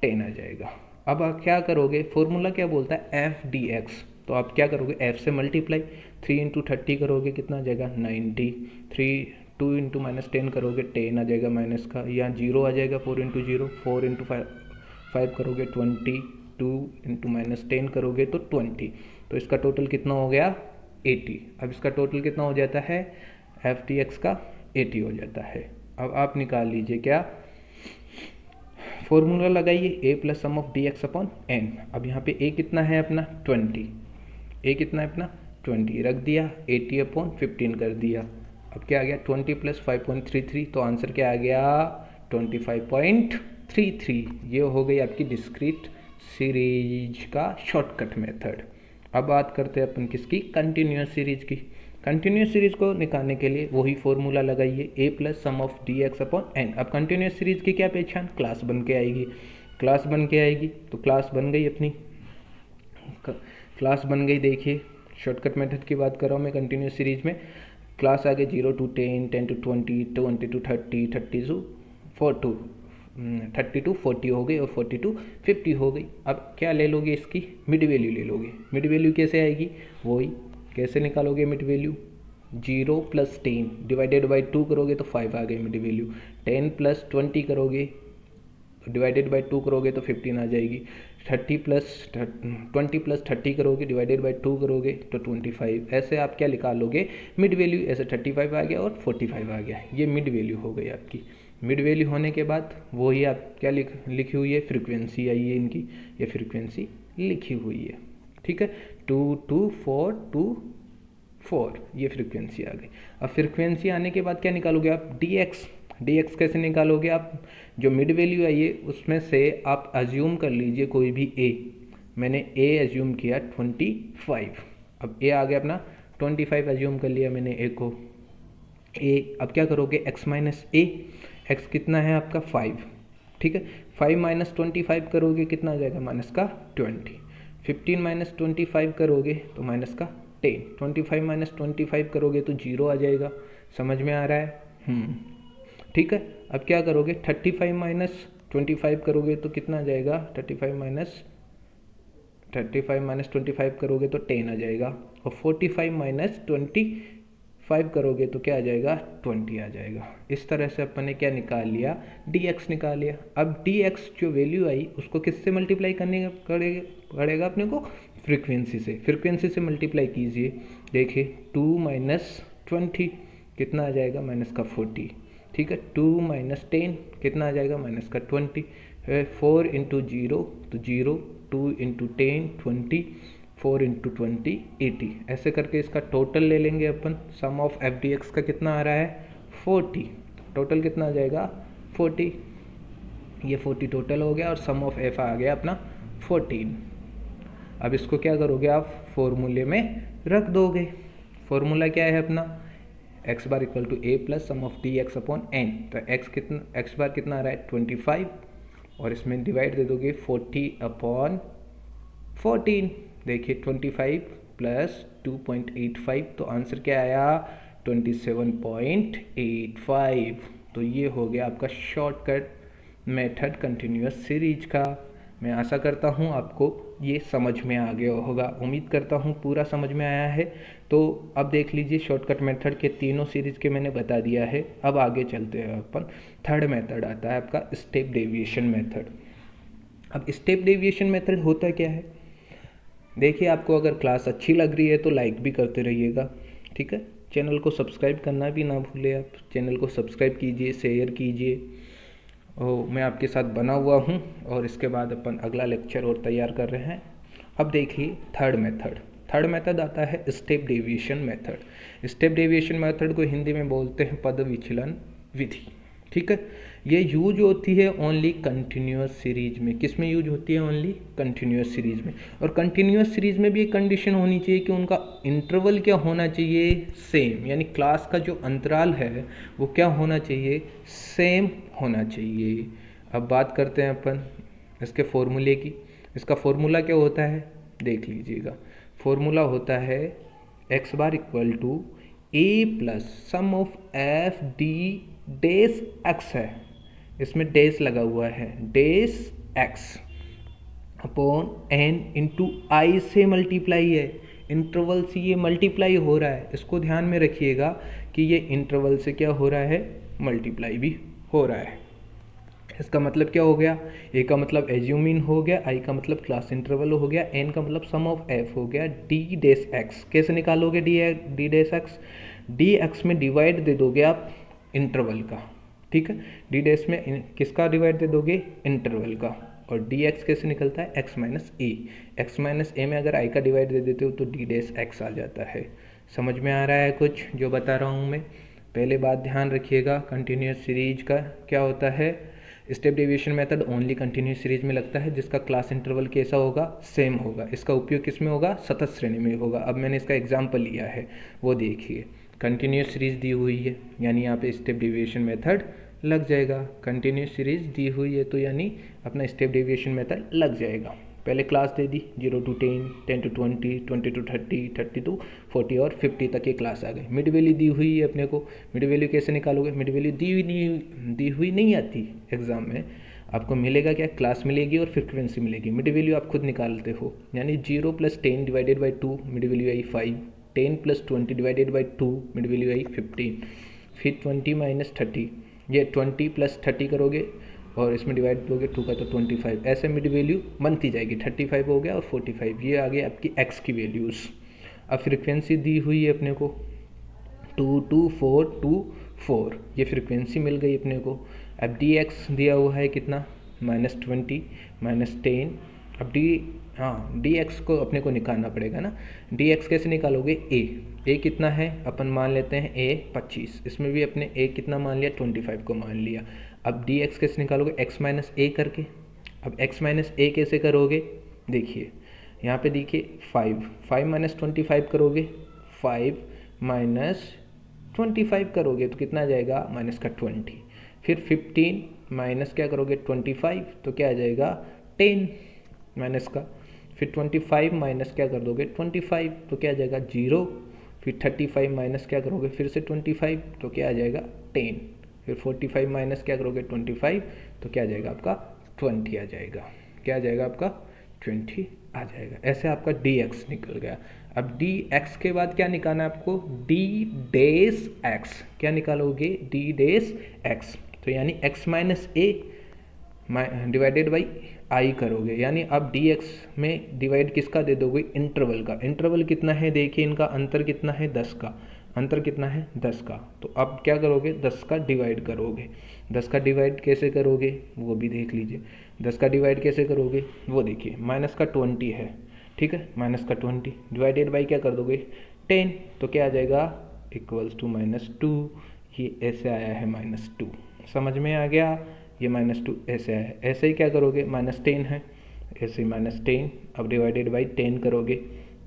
10 आ जाएगा। अब आप क्या करोगे, फॉर्मूला क्या बोलता है एफ डी एक्स, तो आप क्या करोगे f से मल्टीप्लाई 3 इंटू 30 करोगे कितना आ जाएगा 90, 2 इंटू माइनस 10 करोगे 10 आ जाएगा माइनस का, यहाँ 0 आ जाएगा 4 इंटू 0, 4 इंटू 5 करोगे 20, 2 इंटू माइनस 10 करोगे तो 20, तो इसका टोटल कितना हो गया 80। अब इसका टोटल कितना हो जाता है एफ डी एक्स का 80 हो जाता है। अब आप निकाल लीजिए क्या, फॉर्मूला लगाइए a plus sum of D x upon N. अब यहाँ पे a कितना है अपना 20, a कितना है अपना 20 रख दिया, 80 अपॉन 15 कर दिया। अब क्या आ गया 20 प्लस 5.33, तो आंसर क्या आ गया 25.33। ये हो गई आपकी डिस्क्रीट सीरीज का शॉर्टकट मेथड। अब बात करते हैं अपन किसकी, कंटिन्यूस सीरीज की। कंटिन्यूस सीरीज को निकालने के लिए वही फॉर्मूला लगाइए a plus sum of D x upon N. अब कंटिन्यूस सीरीज की क्या पहचान, क्लास बन के आएगी, तो क्लास बन गई अपनी, क्लास बन गई। देखिए शॉर्टकट मेथड की बात कर रहा हूँ मैं, कंटिन्यूस सीरीज में क्लास आ गई 0 to 10, 10 to 20, 20 to 30, 30 to 40 हो गई और 40 to 50 हो गई। अब क्या ले लोगे, इसकी मिड वैल्यू ले लोगे। मिड वैल्यू कैसे आएगी, वही कैसे निकालोगे mid value, 0 plus 10 divided by 2 करोगे तो 5 आ गई मिड वैल्यू, 10 प्लस 20 करोगे डिवाइडेड बाई 2 करोगे तो 15 आ जाएगी, 20 प्लस 30 करोगे डिवाइडेड बाई 2 करोगे तो 25। ऐसे आप क्या निकालोगे मिड वैल्यू, ऐसे 35 आ गया और 45 आ गया, ये मिड वैल्यू हो गई आपकी। मिड वैल्यू होने के बाद वही आप क्या लिखी हुई है, फ्रीक्वेंसी आई है इनकी, ये फ्रीक्वेंसी लिखी हुई है, ठीक है। 2 2 4 2 4 ये फ्रीक्वेंसी आ गई। अब फ्रीक्वेंसी आने के बाद क्या निकालोगे आप, डी एक्स कैसे निकालोगे आप, जो मिड वैल्यू आई है उसमें से आप अज्यूम कर लीजिए कोई भी a, मैंने a अज्यूम किया 25, अब a आ गया अपना 25 अज्यूम कर लिया मैंने a को, a अब क्या करोगे x माइनस ए, x कितना है आपका 5, ठीक है। 5 माइनस 25 करोगे कितना आ जाएगा माइनस का 20, 15 माइनस 25 करोगे तो माइनस का 10। 25 माइनस 25 करोगे तो 0 आ जाएगा। समझ में आ रहा है? ठीक है। अब क्या करोगे, 35 माइनस 25 करोगे तो कितना आ जाएगा, 35 माइनस 25 करोगे तो 10 आ जाएगा, और 45 माइनस 25 करोगे तो क्या आ जाएगा, 20 आ जाएगा। इस तरह से अपन ने क्या निकाल लिया, dx निकाल लिया। अब dx जो वैल्यू आई उसको किससे मल्टीप्लाई करने पड़ेगा अपने को, फ्रीक्वेंसी से। फ्रीक्वेंसी से मल्टीप्लाई कीजिए, देखिए 2 माइनस 20 कितना आ जाएगा, माइनस का 40। ठीक है, 2 माइनस 10 कितना आ जाएगा, माइनस का 20। 4 इंटू 0 तो 0, 2 इंटू 10 20, 4 इंटू 20 80। ऐसे करके इसका टोटल ले लेंगे अपन। सम ऑफ एफ डी एक्स का कितना आ रहा है, 40। टोटल कितना आ जाएगा, 40। ये 40 टोटल हो गया और सम ऑफ एफ आ गया अपना 14। अब इसको क्या करोगे आप, फॉर्मूले में रख दोगे। फॉर्मूला क्या है अपना, x bar equal to a plus sum of D x upon n. तो एक्स बार कितना आ रहा है 25, और इसमें डिवाइड दे दोगे 40 अपॉन 14। देखिए 25 प्लस 2.85, तो आंसर क्या आया, 27.85। तो ये हो गया आपका शॉर्टकट मेथड कंटिन्यूअस सीरीज का। मैं आशा करता हूँ आपको ये समझ में आ गया होगा, उम्मीद करता हूँ पूरा समझ में आया है। तो अब देख लीजिए शॉर्टकट मेथड के तीनों सीरीज के मैंने बता दिया है। अब आगे चलते हैं अपन, थर्ड मेथड आता है आपका स्टेप डेविएशन मेथड। अब स्टेप डेविएशन मेथड होता क्या है, देखिए आपको अगर क्लास अच्छी लग रही है तो लाइक भी करते रहिएगा, ठीक है। चैनल को सब्सक्राइब करना भी ना भूले आप, चैनल को सब्सक्राइब कीजिए, शेयर कीजिए। और मैं आपके साथ बना हुआ हूँ, और इसके बाद अपन अगला लेक्चर और तैयार कर रहे हैं। अब देखिए थर्ड मेथड आता है step deviation method. Step deviation method को हिंदी में बोलते हैं पद विचलन विधि, ठीक है। ये यूज होती है ओनली कंटिन्यूअस सीरीज में। किस में यूज होती है, ओनली कंटिन्यूअस सीरीज में। और कंटिन्यूअस सीरीज में भी एक कंडीशन होनी चाहिए कि उनका इंटरवल क्या होना चाहिए, सेम। यानी क्लास का जो अंतराल है वो क्या होना चाहिए, सेम होना चाहिए। अब बात करते हैं अपन इसके फॉर्मूले की। इसका फॉर्मूला क्या होता है, देख लीजिएगा। फॉर्मूला होता है x bar equal to a plus sum of F D dash x है, इसमें डेस लगा हुआ है, dash x upon N into i से मल्टीप्लाई है। इंटरवल से ये मल्टीप्लाई हो रहा है, इसको ध्यान में रखिएगा कि ये इंटरवल से क्या हो रहा है, मल्टीप्लाई भी हो रहा है। इसका मतलब क्या हो गया, ए का मतलब एज्यूमिन हो गया, आई का मतलब क्लास इंटरवल हो गया, एन का मतलब सम ऑफ एफ हो गया, डी डेस एक्स। कैसे निकालोगे D dash x, D x में डिवाइड दे दोगे आप इंटरवल का, ठीक है। डी डेस में किसका डिवाइड दे दोगे, इंटरवल का। और डी एक्स कैसे निकलता है, x minus A. X minus ए में अगर आई का डिवाइड दे देते हो तो डी डेस एक्स आ जाता है। समझ में आ रहा है कुछ जो बता रहा हूँ मैं। पहले बात ध्यान रखिएगा, कंटिन्यूअस सीरीज का क्या होता है, step deviation method only continuous series में लगता है जिसका क्लास इंटरवल कैसा होगा, सेम होगा। इसका उपयोग किस में होगा, सतत श्रेणी में होगा। अब मैंने इसका एग्जाम्पल लिया है, वो देखिए। कंटिन्यूअस सीरीज दी हुई है यानी यहाँ पे स्टेप डेविएशन मेथड लग जाएगा। कंटिन्यूअस सीरीज दी हुई है तो यानी अपना स्टेप डेविएशन मेथड लग जाएगा। पहले class they the 0 to 10, 10 to 20, 20 to 30, 30 to 40 और 50 तक ये क्लास आ गई। मिड वैल्यू दी हुई है अपने को। मिड वैल्यू कैसे निकालोगे, मिड वैल्यू दी हुई नहीं आती एग्जाम में। आपको मिलेगा क्या, क्लास मिलेगी और फ्रिक्वेंसी मिलेगी। मिड वैल्यू आप खुद निकालते हो, यानी 0 + 10 डिवाइडेड बाई 2, मिड वैल्यू आई 5। 10 + 20 डिवाइडेड बाई 2, मिड वैल्यू आई 15। फिर 20 - 30, ये 20 + 30 करोगे और इसमें डिवाइड दोगे 2 का तो 25। ऐसे मिड वैल्यू बनती जाएगी। 35 हो गया और 45, ये आ गया आपकी एक्स की वैल्यूज़। अब फ्रिक्वेंसी दी हुई है अपने को 22424, ये फ्रिक्वेंसी मिल गई अपने को। अब डी एक्स दिया हुआ है कितना, -20 -10। अब डी एक्स को अपने को निकालना पड़ेगा ना। डी एक्स कैसे निकालोगे, ए कितना है, अपन मान लेते हैं ए 25। इसमें भी अपने ए कितना मान लिया, 25 को मान लिया। अब डी एक्स कैसे निकालोगे, एक्स माइनस ए करके। अब एक्स माइनस ए कैसे करोगे, देखिए यहाँ पे देखिए 5 - 25 करोगे, 5 - 25 करोगे तो कितना आ जाएगा, माइनस का 20। फिर 15 माइनस क्या करोगे 25 तो क्या आ जाएगा 10 माइनस का। फिर 25 माइनस क्या कर दोगे 25 तो क्या आ जाएगा 0, फिर 35 माइनस क्या करोगे फिर से 25 तो क्या आ जाएगा 10, फिर 45 माइनस क्या करोगे 25 तो क्या आ जाएगा आपका 20 आ जाएगा। क्या आ जाएगा आपका 20 आ जाएगा। ऐसे आपका dx निकल गया। अब dx के बाद क्या निकालना है आपको d डेस x। क्या निकालोगे d डेस x, तो यानी x minus A divided by I करोगे, यानी अब dx में डिवाइड किसका दे दोगे इंटरवल का। इंटरवल कितना है देखिए, इनका अंतर कितना है 10 का, अंतर कितना है 10 का। तो अब क्या करोगे 10 का डिवाइड करोगे। 10 का डिवाइड कैसे करोगे वो भी देख लीजिए। 10 का डिवाइड कैसे करोगे वो देखिए, माइनस का 20 है, ठीक है, माइनस का 20 डिवाइडेड बाई क्या कर दोगे 10, तो क्या आ जाएगा इक्वल्स टू -2। ये ऐसे आया है -2, समझ में आ गया। ये -2 ऐसे आया है। ऐसे ही क्या करोगे -10 है, ऐसे ही -10, अब डिवाइडेड बाई 10 करोगे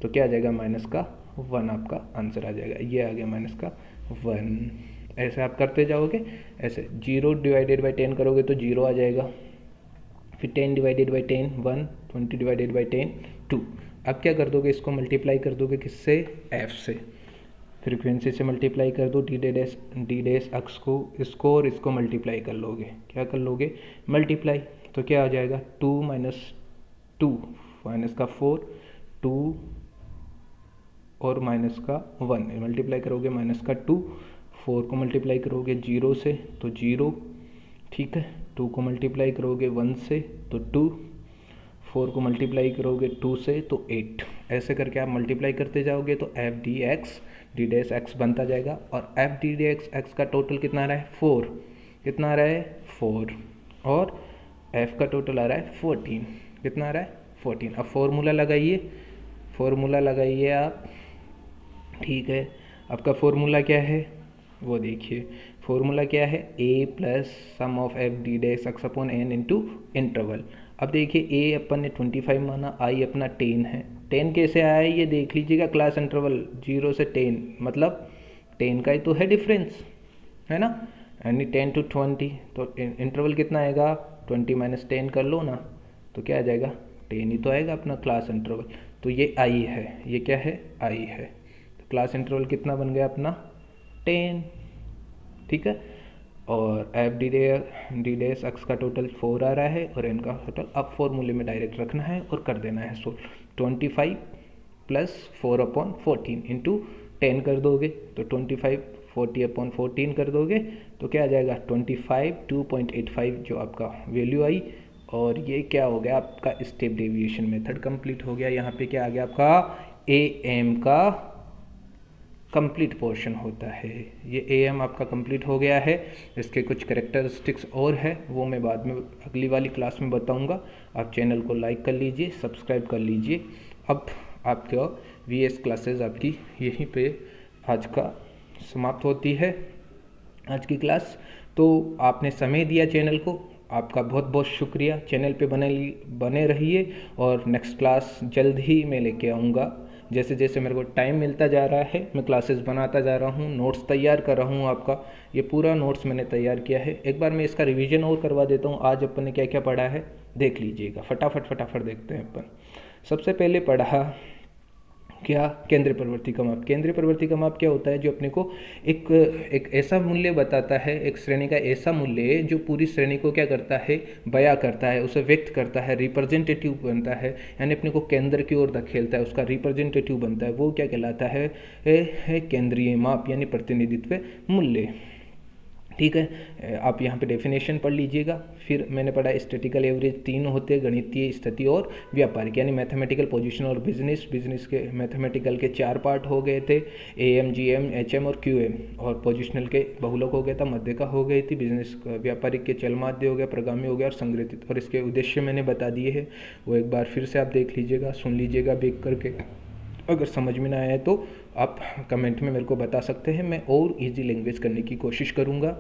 तो क्या आ जाएगा -1 आपका आंसर आ जाएगा। ये आ गया -1। ऐसे आप करते जाओगे। ऐसे 0 डिवाइडेड बाई 10 करोगे तो 0 आ जाएगा, फिर 10 डिवाइडेड बाई 10 1, 20 डिवाइडेड बाई 10 2। अब क्या कर दोगे इसको मल्टीप्लाई कर दोगे किससे f से, फ्रीक्वेंसी से मल्टीप्लाई कर दो डी डेस अक्स को, इसको और इसको मल्टीप्लाई कर लोगे। क्या कर लोगे मल्टीप्लाई, तो क्या आ जाएगा 2 - 2 माइनस का 4, 2 और माइनस का 1 मल्टीप्लाई करोगे -2, 4 को मल्टीप्लाई करोगे 0 से तो 0, ठीक है, 2 को मल्टीप्लाई करोगे 1 से तो 2, 4 को मल्टीप्लाई करोगे 2 से तो 8। ऐसे करके आप मल्टीप्लाई करते जाओगे तो एफ डी डेस एक्स बनता जाएगा। और एफ डी डेस एक्स का टोटल कितना आ रहा है 4, कितना आ रहा है 4, और एफ का टोटल आ रहा है 14, कितना आ रहा है 14। अब फॉर्मूला लगाइए आप, ठीक है। आपका फॉर्मूला क्या है वो देखिए, फॉर्मूला क्या है a plus sum of F D dash x upon N into interval. अब देखिए a अपन ने 25 माना, i अपना 10 है। 10 कैसे आया है ये देख लीजिएगा, क्लास इंटरवल 0 से 10 मतलब 10 का ही तो है डिफरेंस, है ना, यानी 10 to 20, तो इंटरवल कितना आएगा 20 माइनस 10 कर लो ना, तो क्या आ जाएगा 10 ही तो आएगा अपना क्लास इंटरवल। तो ये i है, ये क्या है i है, तो क्लास इंटरवल कितना बन गया अपना 10, ठीक है। और एफ डी डेस एक्स का टोटल 4 आ रहा है और एन का टोटल अब फॉर्मूले में डायरेक्ट रखना है और कर देना है। सो 25 प्लस 4 अपॉन 14 इंटू 10 कर दोगे तो 25 40 अपॉन 14 कर दोगे तो क्या आ जाएगा 25 2.85 जो आपका वैल्यू आई। और ये क्या हो गया आपका स्टेप डेविएशन मेथड कंप्लीट हो गया। यहाँ पे क्या आ गया आपका ए एम का कंप्लीट पोर्शन होता है। ये ए एम आपका कंप्लीट हो गया है। इसके कुछ कैरेक्टरिस्टिक्स और है वो मैं बाद में अगली वाली क्लास में बताऊंगा। आप चैनल को लाइक कर लीजिए, सब्सक्राइब कर लीजिए। अब आपका वीएस क्लासेस आपकी यहीं पे आज का समाप्त होती है, आज की क्लास। तो आपने समय दिया चैनल को, आपका बहुत बहुत शुक्रिया। चैनल पे बने रहिए और नेक्स्ट क्लास जल्द ही मैं लेके आऊँगा। जैसे जैसे मेरे को टाइम मिलता जा रहा है मैं क्लासेस बनाता जा रहा हूँ, नोट्स तैयार कर रहा हूँ। आपका ये पूरा नोट्स मैंने तैयार किया है। एक बार मैं इसका रिवीजन और करवा देता हूँ। आज अपन ने क्या क्या पढ़ा है देख लीजिएगा, फटाफट देखते हैं अपन। सबसे पहले पढ़ा क्या केंद्रीय प्रवृत्ति का माप। केंद्रीय प्रवृत्ति का माप क्या होता है, जो अपने को एक ऐसा मूल्य बताता है, एक श्रेणी का ऐसा मूल्य जो पूरी श्रेणी को क्या करता है बयां करता है, उसे व्यक्त करता है, रिप्रेजेंटेटिव बनता है, यानी अपने को केंद्र की ओर धकेलता है, उसका रिप्रेजेंटेटिव बनता है। वो क्या कहलाता है केंद्रीय माप यानी प्रतिनिधित्व मूल्य, ठीक है। आप यहाँ पे डेफिनेशन पढ़ लीजिएगा। फिर मैंने पढ़ा स्टैटिकल एवरेज 3 होते हैं, गणितीय, स्थिति और व्यापारिक, यानी मैथमेटिकल, पोजीशन और बिजनेस के मैथमेटिकल के 4 पार्ट हो गए थे, AM, GM, HM और QM। और पोजिशनल के बहुलक हो गया था, मध्य का हो गई थी, बिजनेस व्यापारिक के चल माध्य हो गया, प्रगामी हो गया और संग्रहित। और इसके उद्देश्य मैंने बता दिए हैं, वो एक बार फिर से आप देख लीजिएगा, सुन लीजिएगा बैक करके। अगर समझ में ना आए तो आप कमेंट में मेरे को बता सकते हैं, मैं और इजी लैंग्वेज करने की कोशिश करूँगा।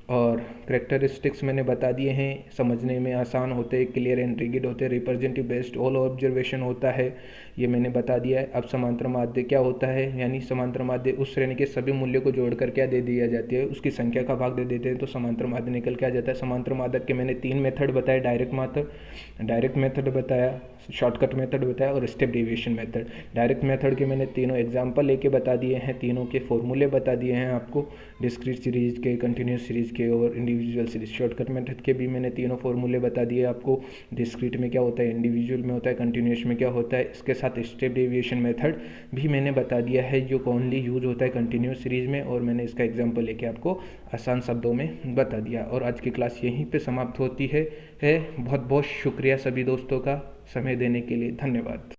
और करेक्टरिस्टिक्स मैंने बता दिए हैं, समझने में आसान होते हैं, क्लियर एंड रिगिड होते हैं, रिप्रेजेंटेटिव बेस्ड ऑल ऑब्जर्वेशन होता है, ये मैंने बता दिया है। अब समांतर माध्य क्या होता है, यानी समांतर माध्य उस श्रेणी के सभी मूल्यों को जोड़कर क्या दे दिया जाती है, उसकी संख्या का भाग दे देते हैं तो समांतर माध्य निकल के आ जाता है। समांतर माध्य के मैंने 3 मेथड बताए, डायरेक्ट मेथड बताया, शॉर्टकट मेथड होता है और step deviation method. Direct method के मैंने तीनों एग्जांपल लेके बता दिए हैं, तीनों के फॉर्मूले बता दिए हैं आपको, डिस्क्रीट सीरीज़ के, कंटिन्यूस सीरीज़ के और इंडिविजुअल सीरीज। शॉर्टकट मेथड के भी मैंने तीनों फॉर्मूले बता दिए आपको, डिस्क्रीट में क्या होता है, इंडिविजुअल में होता है, कंटिन्यूस में क्या होता है। इसके साथ स्टेप डेविएशन मेथड भी मैंने बता दिया है जो कॉमनली यूज होता है कंटिन्यूस सीरीज़ में, और मैंने इसका एग्जाम्पल लेके आपको आसान शब्दों में बता दिया। और आज की क्लास यहीं पे समाप्त होती है। बहुत बहुत शुक्रिया सभी दोस्तों का समय देने के लिए, धन्यवाद।